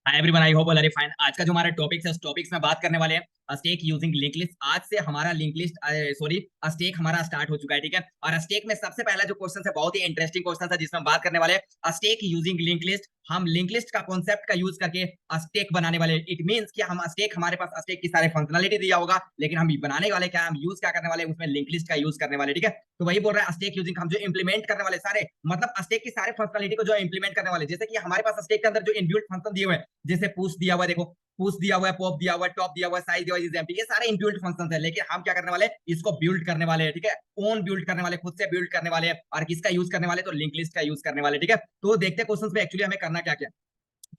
Hi everyone, I hope all are fine. आज का जो हमारा टॉपिक है उस टॉपिक्स में बात करने वाले हैं स्टेक यूजिंग लिंक लिस्ट। आज से हमारा लिंक लिस्ट सॉरी स्टेक हमारा स्टार्ट हो चुका है, ठीक है। और स्टेक में सबसे पहला जो क्वेश्चन है बहुत ही इंटरेस्टिंग क्वेश्चन है जिसमें हम बात करने वाले हैं स्टेक यूजिंग लिंक लिस्ट। हम लिंक लिस्ट का कॉन्सेप्ट का यूज करके स्टेक बनाने वाले। इट मींस कि हम स्टेक, हमारे पास स्टेक की सारे फंक्शनलिटी दिया होगा, लेकिन हम बनाने वाले क्या, हम यूज क्या करने वाले, उसमें लिंक लिस्ट का यूज करने वाले, ठीक है। तो वही बोल रहा है स्टेक यूजिंग, हम जो इंप्लीमेंट करने वाले सारे, मतलब स्टेक की सारे फंक्शनलिटी को जो इंप्लीमेंट करने वाले, जैसे कि हमारे पास स्टेक के अंदर जो इनबिल्ट फंक्शन दिए हुए हैं, जैसे पुश दिया हुआ है, देखो पुश दिया हुआ है, पॉप दिया हुआ है, टॉप दिया हुआ है, साइज दिया हुआ है, एम्प्टी, ये सारे इनबिल्ट फंक्शंस है। लेकिन हम क्या करने वाले, इसको बिल्ड करने वाले हैं, ठीक है। ओन बिल्ड करने वाले, खुद से बिल्ड करने वाले हैं। और किसका यूज करने वाले, तो लिंक लिस्ट का यूज करने वाले, ठीक है। तो देखते हैं क्वेश्चन में एक्चुअली हमें करना क्या क्या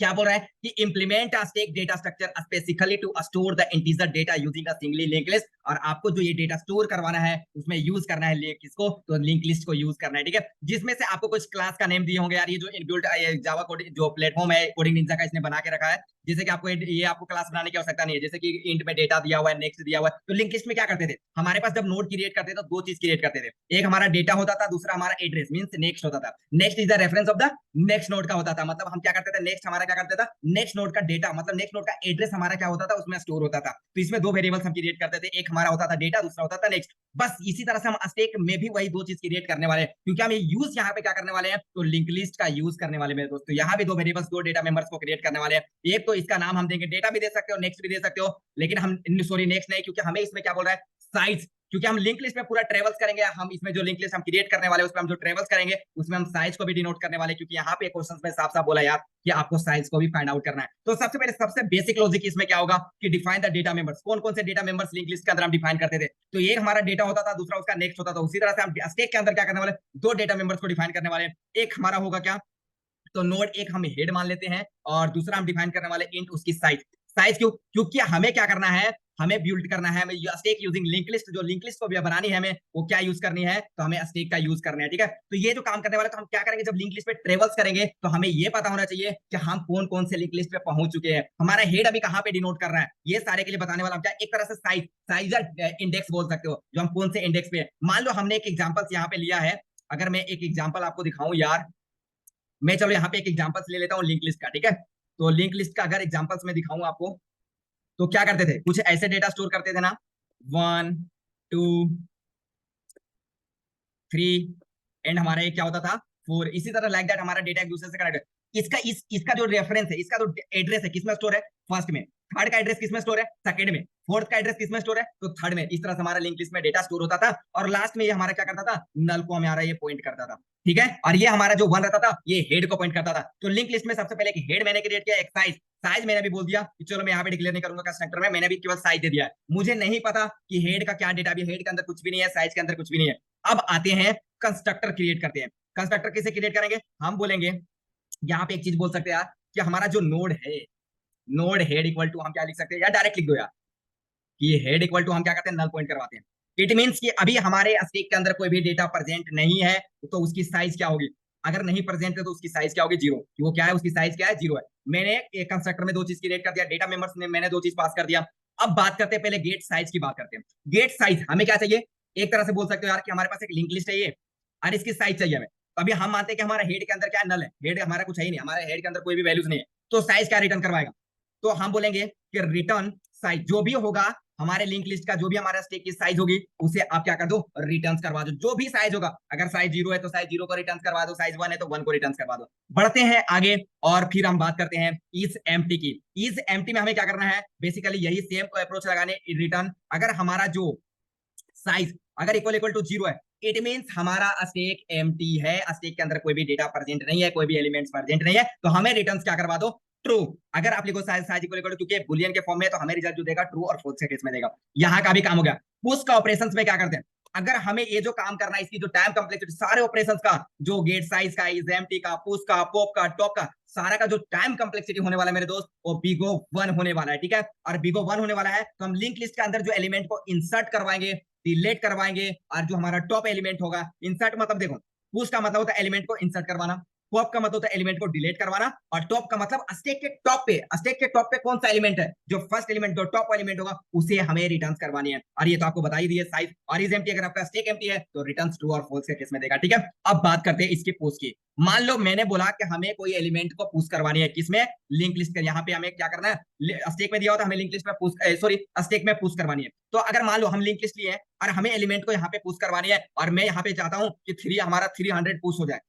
क्या बोल रहा है कि implement a stack data structure specifically to store the integer data using a singly link list. और आपको जो ये डेटा स्टोर करवाना है उसमें यूज करना है लिंक, किसको, तो लिंक लिस्ट को यूज करना है, ठीक है। जिसमें से आपको कुछ क्लास का नेम दिए होंगे यार, ये जो इनबिल्ट जावा कोड जो प्लेटफॉर्म है कोडिंग निंजा का, इसने बना के रखा है। जैसे कि आपको ये आपको क्लास बनाने की आवश्यकता नहीं है। जैसे कि इंट में डेटा दिया हुआ है, नेक्स्ट दिया हुआ है, तो लिंक लिस्ट में क्या करते थे हमारे पास, जब नोड क्रिएट करते थे तो दो चीज क्रिएट करते थे। एक हमारा डेटा होता था, दूसरा हमारा एड्रेस मींस नेक्स्ट होता था। Next is the reference of the next node का होता था। मतलब हम क्या करते थे, नेक्स्ट हमारा क्या करता था, नेक्स्ट नोड का डेटा, मतलब नेक्स्ट नोड का एड्रेस हमारा क्या होता था, उसमें स्टोर होता था। तो इसमें दो वेरिएबल्स हम क्रिएट करते थे, एक हमारा होता था डेटा, दूसरा होता था नेक्स्ट। बस इसी तरह से हम स्टेक में भी वही दो चीज क्रिएट करने वाले हैं, क्योंकि हम ये यूज यहाँ पे क्या करने वाले हैं, तो लिंक लिस्ट का यूज करने वाले मेरे दोस्तों। यहाँ भी दो वेरिएबल्स, दो डेटा मेंबर्स को क्रिएट करने वाले हैं। एक तो इसका नाम हम देंगे, डेटा भी दे सकते हो, नेक्स्ट भी दे सकते हो, लेकिन हम सॉरी नेक्स्ट नहीं, क्योंकि हमें इसमें क्या बोल रहा है, साइज। क्योंकि हम लिंक लिस्ट में पूरा ट्रेवल्स करेंगे, हम इसमें जो लिंक लिस्ट हम क्रिएट करने वाले हैं उसमें हम जो ट्रेवल्स करेंगे उसमें हम साइज को भी डिनोट करने वाले, क्योंकि यहाँ पे क्वेश्चन में साफ साफ बोला यार कि आपको साइज को भी फाइंड आउट करना है। तो सबसे पहले सबसे बेसिक लॉजिक इसमें क्या होगा कि डिफाइन द डेटा मेंबर्स। कौन कौन से डेटा मेंबर्स लिंक लिस्ट के अंदर हम डिफाइन करते थे, तो एक हमारा डेटा होता था, दूसरा उसका नेक्स्ट होता था। उसी तरह से हम स्टेक के अंदर क्या करने वाले, दो डेटा मेंबर्स को डिफाइन करने वाले। एक हमारा होगा क्या, तो नोड एक हम हेड मान लेते हैं, और दूसरा हम डिफाइन करने वाले इंट उसकी साइज। साइज क्यों, क्योंकि हमें क्या करना है, हमें बिल्ड करना है, हमें स्टेक यूजिंग लिंक लिस्ट, जो लिंक लिस्ट को भी बनानी है हमें, वो क्या यूज करनी है, तो हमें स्टेक का यूज करना है, ठीक है। तो ये जो काम करने वाले, तो हम क्या करेंगे, जब लिंक लिस्ट पे ट्रेवल्स करेंगे तो हमें ये पता होना चाहिए कि हम कौन कौन से लिंक लिस्ट पे पहुंच चुके हैं, हमारा हेड अभी कहाँ पे डिनोट कर रहा है, ये सारे के लिए बताने वाला हम क्या, एक तरह से साइज, साइज इंडेक्स बोल सकते हो, जो हम कौन से इंडेक्स पे। मान लो हमने एक एग्जाम्पल यहाँ पे लिया है, अगर मैं एक एग्जाम्पल आपको दिखाऊं यार, मैं चलो यहाँ पे एक एग्जांपल्स ले लेता हूँ लिंक लिस्ट का, ठीक है। तो लिंक लिस्ट का अगर एग्जांपल्स में दिखाऊं आपको, तो क्या करते थे, कुछ ऐसे डेटा स्टोर करते थे ना, 1 2 3, एंड हमारा ये क्या होता था, 4। इसी तरह लाइक दैट हमारा डेटा एक दूसरे से कनेक्ट। इसका जो रेफरेंस है, इसका जो एड्रेस है, किसमें स्टोर है, फर्स्ट में। थर्ड का एड्रेस किसमें स्टोर है, सेकंड में। फोर्थ का एड्रेस किसमें स्टोर है, तो थर्ड में। इस तरह से हमारा लिंक लिस्ट में डेटा स्टोर होता था, और लास्ट में ये हमारा क्या करता था, नल को हमारा ये पॉइंट करता था, ठीक है। और ये हमारा जो वन रहता था ये हेड को पॉइंट करता था। तो लिंक लिस्ट में सबसे पहले एक हेड मैंने क्रिएट किया, एक साइज। साइज मैंने भी बोल दिया कि चलो मैं यहाँ पे डिक्लेयर नहीं करूंगा कंस्ट्रक्टर में, मैंने भी केवल साइज दे दिया है। मुझे नहीं पता कि हेड का क्या डेटा भी, हेड के अंदर कुछ भी नहीं है, साइज के अंदर कुछ भी नहीं है। अब आते हैं कंस्ट्रक्टर क्रिएट करते हैं। कंस्ट्रक्टर कैसे क्रिएट करेंगे, हम बोलेंगे यहाँ पे एक चीज बोल सकते हैं यार, कि हमारा जो नोड है, नोड हेड इक्वल टू हम क्या लिख सकते हैं, या डायरेक्ट लिख दो यार, कि हेड इक्वल टू हम क्या करते हैं, नल पॉइंट करवाते हैं। इट मींस कि अभी हमारे स्टैक के अंदर कोई भी डेटा प्रेजेंट नहीं है, तो उसकी साइज क्या होगी, अगर नहीं प्रेजेंट है तो उसकी साइज क्या होगी, जीरो। कि वो क्या है, उसकी साइज क्या है, जीरो है। मैंने एक कंस्ट्रक्टर में दो चीज क्रिएट कर दिया, डेटा मेंबर्स ने मैंने दो चीज पास कर दिया। अब बात करते हैं, पहले गेट साइज की बात करते हैं। गेट साइज हमें क्या चाहिए, एक तरह से बोल सकते हो यार कि हमारे पास एक लिंक लिस्ट है ये, और इसकी साइज चाहिए हमें। तो अभी हम मानते हैं कि हमारा हेड के अंदर क्या नल है, हेड हमारा कुछ है ही नहीं, हमारे हेड के अंदर कोई भी वैल्यूज नहीं है, तो साइज क्या रिटर्न करवाएगा, तो हम बोलेंगे कि रिटर्न साइज जो भी होगा, हमारे लिंक लिस्ट का जो भी हमारा स्टेक की साइज होगी उसे आप क्या कर दो, रिटर्न करवा दो। जो भी साइज होगा, अगर साइज जीरो है तो साइज जीरो को रिटर्न करवा दो, साइज वन है तो वन को रिटर्न करवा दो। बढ़ते हैं आगे, और फिर हम बात करते हैं इस एम्प्टी की। इस एम्प्टी में हमें क्या करना है, बेसिकली यही सेम अप्रोच लगाने, रिटर्न अगर हमारा जो साइज अगर इक्वल इक्वल टू जीरो है, इट मींस हमारा स्टेक एम्प्टी है, स्टेक के अंदर कोई भी डेटा प्रेजेंट नहीं है, कोई भी एलिमेंट्स प्रेजेंट नहीं है, तो हमें रिटर्न्स क्या करवा दो, ट्रू। अगर आप लिखो साइज साइज इक्वल टू, क्योंकि बुलियन के फॉर्म में, तो हमें रिजल्ट जो देगा ट्रू और फॉल्स के केस में देगा। यहाँ का भी काम हो गया। पुश का ऑपरेशंस में क्या करते हैं, अगर हमें ये जो काम करना है, इसकी जो टाइम कम्प्लेक्सिटी, सारे ऑपरेशंस का, जो गेट साइज का, इज एम्प्टी का, पुश का, पॉप का, टॉप का, सारा का जो टाइम कम्प्लेक्सिटी होने वाला है मेरे दोस्त, वो बिगो वन होने वाला है, ठीक है। और बिगो वन होने वाला है, तो हम लिंक लिस्ट के अंदर जो एलिमेंट को इंसर्ट करवाएंगे, डिलीट करवाएंगे, और जो हमारा टॉप एलिमेंट होगा, इंसर्ट मतलब देखो, पुश का मतलब होता है एलिमेंट को इंसर्ट करवाना, पॉप का मतलब होता है एलिमेंट को डिलीट करवाना, और टॉप का मतलब स्टैक के टॉप पे, स्टैक के टॉप पे कौन सा एलिमेंट है, जो फर्स्ट एलिमेंट, जो टॉप एलिमेंट होगा उसे हमें रिटर्न करवानी है। और ये तो आपको बता ही दिए साइज और इज एम्प्टी, अगर आपका स्टैक एम्प्टी है तो रिटर्न ट्रू और फॉल्स के केस में देगा। ठीक है, अब बात करते हैं इसकी पुश की। मान लो मैंने बोला कि हमें कोई एलिमेंट को पुश करवानी है, किसमें, लिंक लिस्ट के, यहाँ पे हमें क्या करना है, स्टैक में दिया होता है, हमें लिंक लिस्ट में पुश, सॉरी स्टैक में पुश करवानी है। तो अगर मान लो हम लिंक लिस्ट लिए हैं और हमें एलिमेंट को यहाँ पे पुश करवानी है, और मैं यहाँ पे चाहता हूँ कि हमारा 300 पुश हो जाए।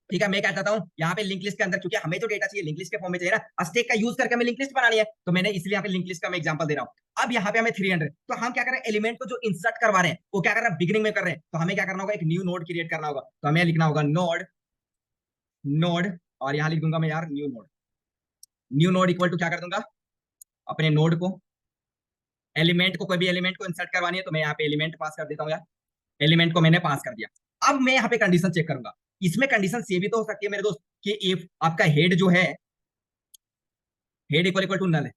ठीक है, मैं क्या चाहता हूँ यहाँ पे लिंक लिस्ट के अंदर, क्योंकि हमें जो डेटा चाहिए लिंक लिस्ट के फॉर्म में चाहिए ना, स्टैक का यूज करके हमें लिंक लिस्ट बनानी है, तो मैंने इसलिए यहाँ पे लिंक लिस्ट का मैं एग्जांपल दे रहा हूँ। अब यहाँ पे हमें 300, तो हम क्या कर रहे हैं, एलिमेंट को जो इंसर्ट करवा रहे हैं वो क्या कर रहे हैं, बिगिनिंग में कर रहे हैं, तो हमें क्या करना होगा, एक न्यू नोड क्रिएट करना होगा। तो हमें लिखना होगा नोड, नोड, और यहाँ लिख दूंगा मैं यार new node, new node equal to क्या कर दूंगा, अपने नोड को, एलिमेंट को, कोई भी एलिमेंट को इंसर्ट करवानी है तो मैं यहाँ पे एलिमेंट पास कर देता हूँ यार, एलिमेंट को मैंने पास कर दिया। अब मैं यहाँ पे कंडीशन चेक करूंगा, इसमें कंडीशन ये भी तो हो सकती है मेरे दोस्त कि इफ आपका हेड जो है, head equal equal to null है,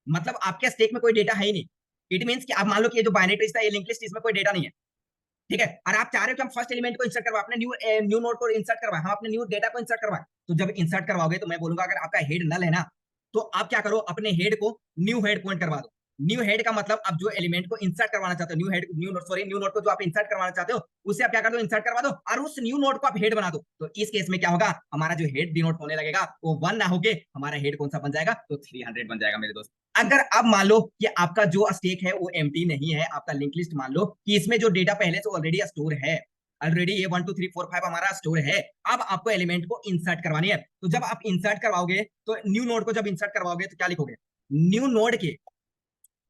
मतलब आपके स्टैक में कोई डेटा है ही नहीं। इट मींस कि आप मान लो कि ये जो बाइनरी ट्री था, ये लिंक लिस्ट, इसमें कोई डेटा नहीं है। ठीक है, और आप चाह रहे हो कि हम फर्स्ट एलिमेंट को इंसर्ट करवाए, अपने न्यू नोड को इंसर्ट करवाए, हम अपने न्यू डेटा को इंसर्ट करवाए। तो जब इंसर्ट करवाओगे तो मैं बोलूंगा अगर आपका हेड नल है ना, तो आप क्या करो, अपने हेड को न्यू हेड पॉइंट करवा दो। न्यू हेड का मतलब आप जो एलिमेंट को इंसर्ट करवाना चाहते हो, new head, new node, sorry new node को जो आप इंसर्ट करवाना चाहते हो उसे आप क्या कर दो, इंसर्ट करवा दो, और उस न्यू नोड को आप हेड बना दो। तो इस केस में क्या होगा, हमारा जो हेड डिनोट होने लगेगा वो 1 ना होके हमारा हेड कौन सा बन जाएगा, तो 300 बन जाएगा मेरे दोस्त। अगर अब मान लो कि आपका जो स्टेक है वो एम्प्टी नहीं है, आपका लिंक लिस्ट मान लो कि इसमें जो डेटा पहले से ऑलरेडी स्टोर है, ऑलरेडी ये 1 2 3 4 5 हमारा स्टोर है, अब आपको एलिमेंट को इंसर्ट करवानी है। तो जब आप इंसर्ट करवाओगे, तो न्यू नोड को जब इंसर्ट करवाओगे तो क्या लिखोगे, न्यू नोड के,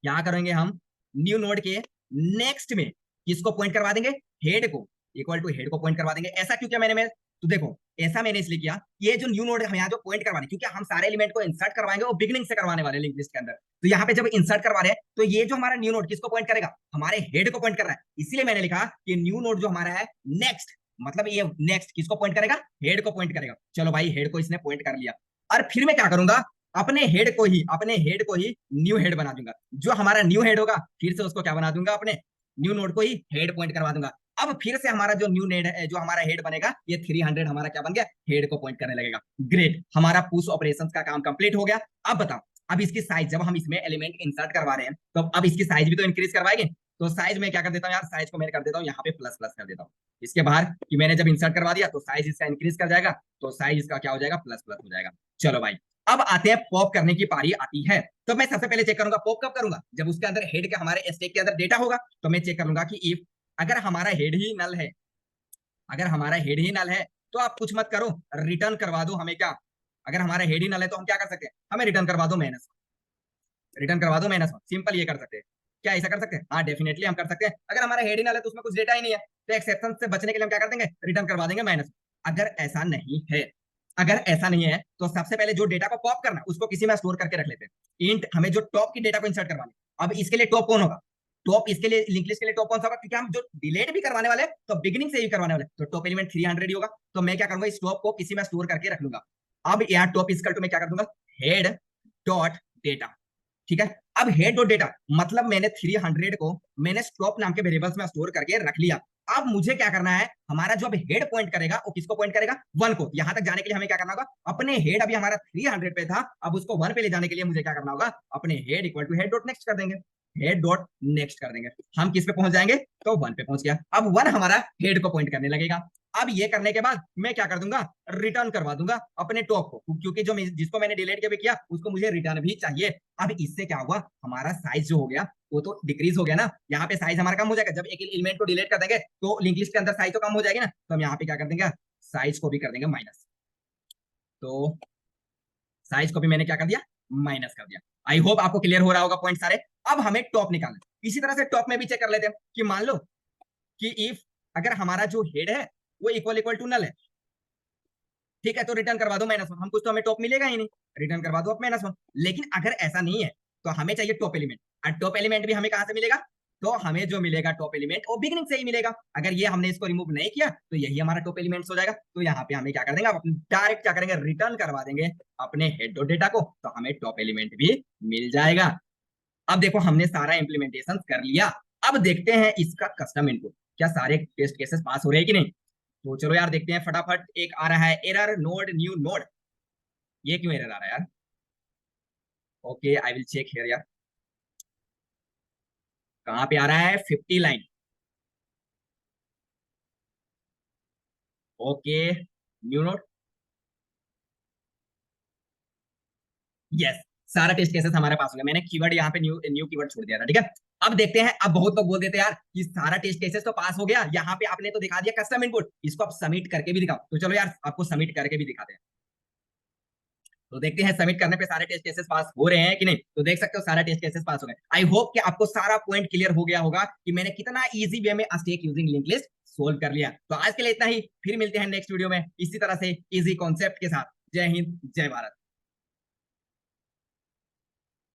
क्या करेंगे हम, न्यू नोड के नेक्स्ट में किसको पॉइंट करवा देंगे, हेड को, इक्वल टू हेड को पॉइंट करवा देंगे। ऐसा क्यों किया मैंने, मैं तो देखो ऐसा मैंने इसलिए किया, ये जो न्यू नोड है हम यहाँ जो पॉइंट करवाने, क्योंकि हम सारे एलिमेंट को इंसर्ट करवाएंगे वो बिगिनिंग से करवाने वाले लिंक लिस्ट के अंदर। तो यहाँ पे जब इंसर्ट करवा रहे हैं तो ये जो हमारा न्यू नोड किसको पॉइंट करेगा, हमारे हेड को पॉइंट कर रहा है, इसीलिए मैंने लिखा कि न्यू नोड जो हमारा है नेक्स्ट, मतलब ये नेक्स्ट किसको पॉइंट करेगा, हेड को पॉइंट करेगा। चलो भाई हेड को इसने पॉइंट कर लिया, और फिर मैं क्या करूंगा, अपने हेड को ही, अपने हेड को ही न्यू हेड बना दूंगा। जो हमारा न्यू हेड होगा फिर से उसको क्या बना दूंगा, अपने न्यू नोड को ही हेड पॉइंट करवा दूंगा। अब फिर से हमारा जो न्यू नेड है, जो हमारा हेड बनेगा, ये 300 हमारा क्या बन गया, हेड को पॉइंट करने लगेगा। ग्रेट, हमारा पुश ऑपरेशन का काम कंप्लीट हो गया। अब बताओ, अब इसकी साइज, जब हम इसमें एलिमेंट इंसर्ट करवा रहे हैं तो अब इसकी साइज भी तो इंक्रीज करवाएंगे। तो साइज में क्या कर देता हूँ यार, साइज को मैंने कर देता हूँ यहाँ पे प्लस प्लस कर देता हूँ, इसके बाहर कि मैंने जब इंसर्ट करवा दिया तो साइज इसका इंक्रीज कर जाएगा, तो साइज इसका क्या हो जाएगा, प्लस प्लस हो जाएगा। चलो भाई, अब आते हैं पॉप करने की पारी आती है। तो मैं सबसे पहले चेक करूंगा पॉप कब करूंगा, जब उसके अंदर हेड के, हमारे स्टैक के अंदर डेटा होगा। तो मैं चेक करूंगा कि इफ अगर हमारा हेड ही नल है, अगर हमारा हेड ही नल है तो आप कुछ मत करो, रिटर्न करवा दो हमें। क्या, अगर हमारा हेड ही नल है तो हम क्या कर सकते हैं, हमें रिटर्न करवा दो माइनस, रिटर्न करवा दो माइनस, सिंपल ये कर सकते हैं। क्या ऐसा कर सकते हैं, हाँ डेफिनेटली हम कर सकते हैं। अगर हमारा हेड ही नल है तो उसमें कुछ डेटा ही नहीं है, तो एक्सेप्शन से बचने के लिए हम क्या कर देंगे, रिटर्न करवा देंगे माइनस। अगर ऐसा नहीं है, अगर ऐसा नहीं है तो सबसे पहले जो डेटा को पॉप करना है उसको किसी में स्टोर करके रख लेते हैं। इंट, हमें जो टॉप की डेटा को इंसर्ट करवानी, अब इसके लिए टॉप कौन होगा, टॉप इसके लिए, लिंक लिस्ट के लिए टॉप कौन सा होगा, क्योंकि हम जो डिलीट भी करवाने वाले हैं तो बिगिनिंग से ही करवाने वाले, तो टॉप एलिमेंट 300 ही होगा। तो मैं क्या करूंगा, इस टॉप को किसी में स्टोर करके रख लूंगा। अब यहाँ टॉप इक्वल टू मैं क्या कर दूंगा, हेड डॉट डेटा। ठीक है, अब हेड डॉट डेटा मतलब मैंने 300 को मैंने स्टॉप नाम के वेरिएबल्स में स्टोर करके रख लिया। अब मुझे क्या करना है, हमारा जो अब हेड पॉइंट करेगा वो किसको पॉइंट करेगा, 1 को। यहां तक जाने के लिए हमें क्या करना होगा, अपने हेड, अभी हमारा 300 पे था, अब उसको 1 पे ले जाने के लिए मुझे क्या करना होगा, अपने head equal to head dot next कर देंगे, हेड डॉट नेक्स्ट कर देंगे। हम किस पे पहुंच जाएंगे, तो 1 पे पहुंच गया। अब 1 हमारा हेड को पॉइंट करने लगेगा। अब ये करने के बाद मैं क्या कर दूंगा, रिटर्न करवा दूंगा अपने टॉप को, क्योंकि जो जिसको मैंने डिलीट किया उसको मुझे रिटर्न भी चाहिए। अब इससे क्या हुआ, हमारा साइज जो हो गया वो तो डिक्रीज हो गया ना, यहाँ पे साइज हमारा कम हो जाएगा। जब एक एलिमेंट को डिलीट कर देंगे तो लिंक लिस्ट के अंदर साइज तो कम हो जाएगी ना, तो हम यहाँ पे क्या कर देंगे, साइज को भी कर देंगे माइनस। तो साइज को भी मैंने क्या कर दिया, माइनस कर दिया। आई होप आपको क्लियर हो रहा होगा पॉइंट सारे। अब हमें टॉप निकालना, इसी तरह से टॉप में भी चेक कर लेते हैं कि मान लो कि इफ अगर हमारा जो हेड है वो इक्वल इक्वल टू नल है, ठीक है, तो रिटर्न करवा दो -1, हम कुछ तो हमें टॉप मिलेगा ही नहीं, रिटर्न करवा दो आप -1। लेकिन अगर ऐसा नहीं है तो हमें चाहिए टॉप एलिमेंट, और टॉप एलिमेंट भी हमें कहां से मिलेगा, तो हमें जो मिलेगा टॉप एलिमेंट वो बिगिनिंग से ही मिलेगा। अगर ये हमने इसको रिमूव नहीं किया तो यही हमारा टॉप एलिमेंट हो जाएगा। तो यहाँ पे हमें क्या कर देंगे, आप डायरेक्ट क्या करेंगे, रिटर्न करवा देंगे अपने हेड डॉट डेटा को, तो हमें टॉप एलिमेंट भी मिल जाएगा। अब देखो हमने सारा इंप्लीमेंटेशन कर लिया। अब देखते हैं इसका कस्टम इनपुट, क्या सारे टेस्ट केसेस पास हो रहे हैं कि नहीं। तो चलो यार देखते हैं फटाफट। एक आ रहा है एरर नोड न्यू नोड, ये क्यों एरर आ रहा है यार? Okay I will check here यार, कहाँ पे आ रहा है? 50 line. Okay new node, yes, सारा टेस्ट केसेस हमारे पास हो गया। मैंने कीवर्ड यहाँ पे न्यू न्यू कीवर्ड छोड़ दिया था, ठीक है। अब देखते हैं, अब बहुत लोग बोल देते हैं यार कि सारा टेस्ट केसेस तो पास हो गया, यहाँ पे आपने तो दिखा दिया कस्टम इनपुट, इसको आप सबमिट करके भी दिखाओ। तो चलो यार आपको सबमिट करके भी दिखाते हैं। तो देखते हैं सबमिट करने पे सारे टेस्ट केसेस पास हो रहे हैं कि नहीं। तो देख सकते हो सारा टेस्ट केसेस पास हो गए। आई होप कि आपको सारा पॉइंट क्लियर हो गया होगा कि मैंने कितना इजी वे में stack using link list solve कर लिया। तो आज के लिए इतना ही, फिर मिलते हैं नेक्स्ट वीडियो में इसी तरह से इजी कॉन्सेप्ट के साथ। जय हिंद जय भारत।